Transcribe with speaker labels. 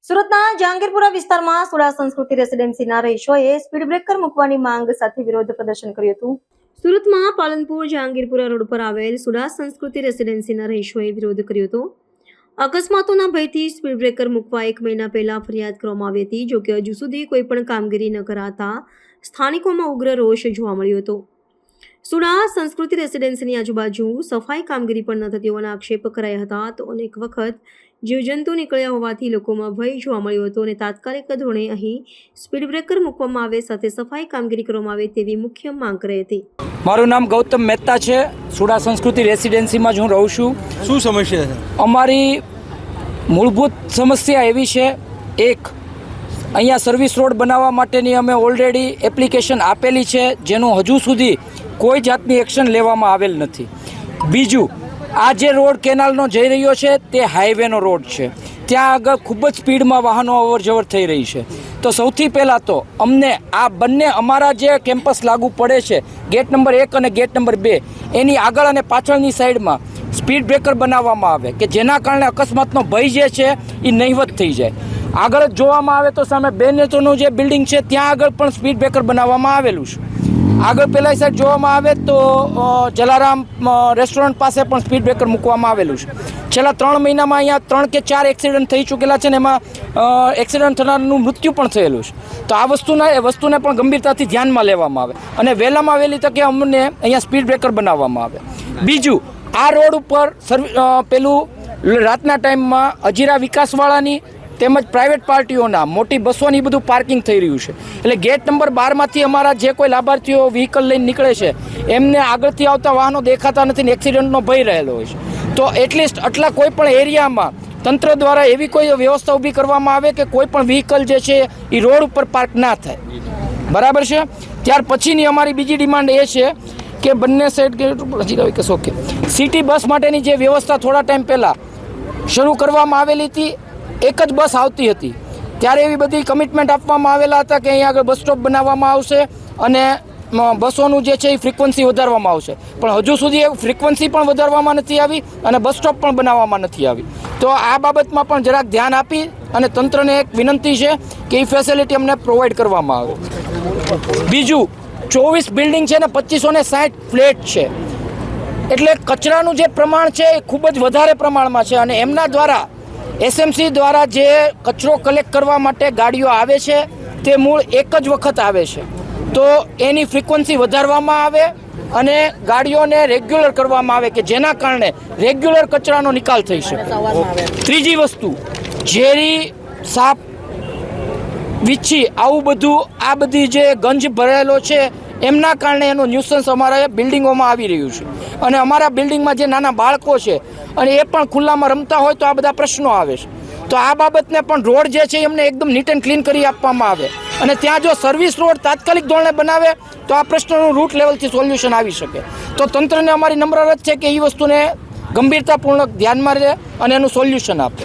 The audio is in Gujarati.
Speaker 1: સુરતના જહાંગીરપુરા વિસ્તારમાં સુડા સંસ્કૃતિ રેસિડેન્સીના રહીશોએ સ્પીડ બ્રેકર મૂકવાની માંગ સાથે વિરોધ પ્રદર્શન કર્યું હતું। સુરતમાં પાલનપુર જહાંગીરપુરા રોડ પર આવેલ સુડા સંસ્કૃતિ રેસિડેન્સીના રહીશોએ વિરોધ કર્યો હતો। અકસ્માતોના ભયથી સ્પીડ બ્રેકર મૂકવા 1 મહિના પહેલા ફરિયાદ કરવામાં આવી હતી, જો કે હજુ સુધી કોઈ પણ કામગીરી ન કરાતા સ્થાનિકોમાં ઉગ્ર રોષ જોવા મળ્યો હતો। સુડા સંસ્કૃતિ રેસિડેન્સીની આજુબાજુ સફાઈ કામગીરી પણ ન થતી હોવાના આક્ષેપ કરાયા હતા। તો અનેક વખત જીવજંતુ નીકળ્યા હોવાથી લોકોમાં ભય જોવા મળ્યો હતો અને તાત્કાલિક ધોરણે અહીં સ્પીડ બ્રેકર મૂકવામાં આવે, સાથે સફાઈ કામગીરી કરવામાં આવે તેવી મુખ્ય માંગ કરી હતી।
Speaker 2: મારું નામ ગૌતમ મહેતા છે। સુડા સંસ્કૃતિ રેસિડેન્સીમાં જ હું રહું છું।
Speaker 3: શું સમસ્યા છે?
Speaker 2: અમારી મૂળભૂત સમસ્યા એવી છે, એક અહીંયા સર્વિસ રોડ બનાવવા માટેની અમે ઓલરેડી એપ્લિકેશન આપેલી છે, જેનું હજુ સુધી કોઈ જાતની એક્શન લેવામાં આવેલ નથી। બીજું, આ જે રોડ કેનાલનો જઈ રહ્યો છે તે હાઈવેનો રોડ છે, ત્યાં આગળ ખૂબ જ સ્પીડમાં વાહનો અવર જવર થઈ રહી છે। તો સૌથી પહેલાં તો અમને આ બંને અમારા જે કેમ્પસ લાગુ પડે છે, ગેટ નંબર 1 અને ગેટ નંબર 2, એની આગળ અને પાછળની સાઈડમાં સ્પીડ બ્રેકર બનાવવામાં આવે કે જેના કારણે અકસ્માતનો ભય જે છે એ નહિવત થઈ જાય। આગળ જ જોવામાં આવે તો સામે બેનેટોનું જે બિલ્ડિંગ છે ત્યાં આગળ પણ સ્પીડ બ્રેકર બનાવવામાં આવેલું છે। આગળ પહેલાં સાઈડ જોવામાં આવે તો જલારામ રેસ્ટોરન્ટ પાસે પણ સ્પીડ બ્રેકર મૂકવામાં આવેલું છે। છેલ્લા 3 મહિનામાં અહીંયા 3 કે 4 એક્સિડન્ટ થઈ ચૂકેલા છે ને એમાં એક્સિડન્ટ થનારનું મૃત્યુ પણ થયેલું છે। તો આ વસ્તુને પણ ગંભીરતાથી ધ્યાનમાં લેવામાં આવે અને વહેલામાં વહેલી તકે અમને અહીંયા સ્પીડ બ્રેકર બનાવવામાં આવે। બીજું, આ રોડ ઉપર પેલું રાતના ટાઈમમાં અજીરા વિકાસવાળાની તેમજ પ્રાઇવેટ પાર્ટીઓના મોટી બસોની બધું પાર્કિંગ થઈ રહ્યું છે, એટલે ગેટ નંબર 12માંથી અમારા જે કોઈ લાભાર્થીઓ વ્હીકલ લઈને નીકળે છે એમને આગળથી આવતા વાહનો દેખાતા નથી ને એક્સિડન્ટનો ભય રહેલો હોય છે। તો એટલીસ્ટ આટલા કોઈ પણ એરિયામાં તંત્ર દ્વારા એવી કોઈ વ્યવસ્થા ઊભી કરવામાં આવે કે કોઈ પણ વ્હીકલ જે છે એ રોડ ઉપર પાર્ક ના થાય, બરાબર છે। ત્યાર પછીની અમારી બીજી ડિમાન્ડ એ છે કે બંને side gate okay city bus માટેની જે વ્યવસ્થા થોડા ટાઈમ પહેલાં શરૂ કરવામાં આવેલી હતી, એક જ બસ આવતી હતી, ત્યારે એવી બધી કમિટમેન્ટ આપવામાં આવેલા હતા કે અહીંયા આગળ બસ સ્ટોપ બનાવવામાં આવશે અને બસોનું જે છે એ ફ્રિકવન્સી વધારવામાં આવશે, પણ હજુ સુધી એ ફ્રિકવન્સી પણ વધારવામાં નથી આવી અને બસ સ્ટોપ પણ બનાવવામાં નથી આવી। તો આ બાબતમાં પણ જરાક ધ્યાન આપી અને તંત્રને એક વિનંતી છે કે એ ફેસિલિટી અમને પ્રોવાઈડ કરવામાં આવે। બીજું, 24 બિલ્ડિંગ છે ને 2560 ફ્લેટ છે, એટલે કચરાનું જે પ્રમાણ છે એ ખૂબ જ વધારે પ્રમાણમાં છે અને એમના દ્વારા એસએમસી દ્વારા જે કચરો કલેક્ટ કરવા માટે ગાડીઓ આવે છે તે મૂળ એક જ વખત આવે છે, તો એની ફ્રિકવન્સી વધારવામાં આવે અને ગાડીઓને રેગ્યુલર કરવામાં આવે કે જેના કારણે રેગ્યુલર કચરાનો નિકાલ થઈ શકે। ત્રીજી વસ્તુ, ઝેરી, સાપ, વીછી, આવું બધું આ બધી જે ગંજ ભરેલો છે એમના કારણે એનું ન્યુસન્સ અમારા બિલ્ડિંગોમાં આવી રહ્યું છે અને અમારા બિલ્ડિંગમાં જે નાના બાળકો છે અને એ પણ ખુલ્લામાં રમતા હોય તો આ બધા પ્રશ્નો આવે છે। તો આ બાબતને પણ રોડ જે છે એમને એકદમ નીટ એન્ડ ક્લીન કરી આપવામાં આવે અને ત્યાં જો સર્વિસ રોડ તાત્કાલિક ધોરણે બનાવે તો આ પ્રશ્નનું રૂટ લેવલથી સોલ્યુશન આવી શકે। તો તંત્રને અમારી નમ્ર અરજ છે કે એ વસ્તુને ગંભીરતાપૂર્વક ધ્યાનમાં લે અને એનું સોલ્યુશન આપે।